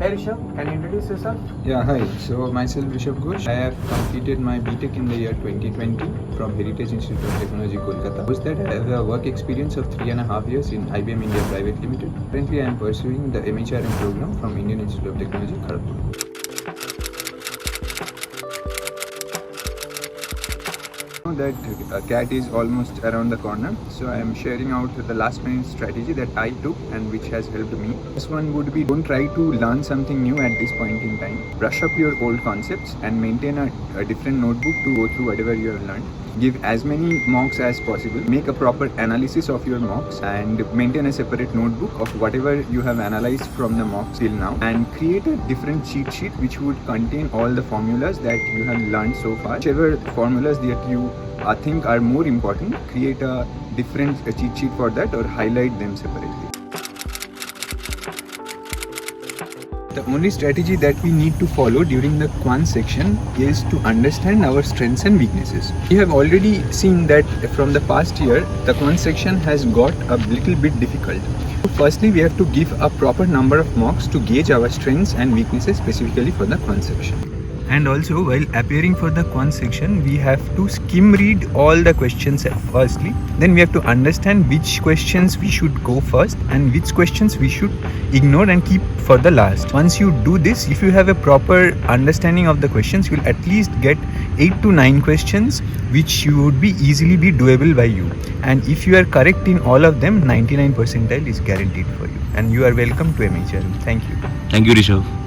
Hey Rishav, can you introduce yourself? Yeah, hi. So myself Rishav Ghosh. I have completed my BTech in the year 2020 from Heritage Institute of Technology, Kolkata. Post that I have a work experience of 3.5 years in IBM India Private Limited. Currently, I am pursuing the MHRM program from Indian Institute of Technology, Kharagpur. That cat is almost around the corner, so I am sharing out the last minute strategy that I took and which has helped me. This one would be, don't try to learn something new at this point in time. Brush up your old concepts and maintain a different notebook to go through whatever you have learned. Give as many mocks as possible. Make a proper analysis of your mocks and maintain a separate notebook of whatever you have analyzed from the mocks till now, and create a different cheat sheet which would contain all the formulas that you have learned so far. Whichever formulas that you think are more important, create a different cheat sheet for that or highlight them separately. The only strategy that we need to follow during the Quant section is to understand our strengths and weaknesses. We have already seen that from the past year, the Quant section has got a little bit difficult. Firstly, we have to give a proper number of mocks to gauge our strengths and weaknesses specifically for the Quant section. And also, while appearing for the Quant section, we have to skim read all the questions firstly. Then we have to understand which questions we should go first and which questions we should ignore and keep for the last. Once you do this, if you have a proper understanding of the questions, you will at least get 8 to 9 questions which would be easily be doable by you. And if you are correct in all of them, 99 percentile is guaranteed for you. And you are welcome to MHRM. Thank you. Thank you, Rishav.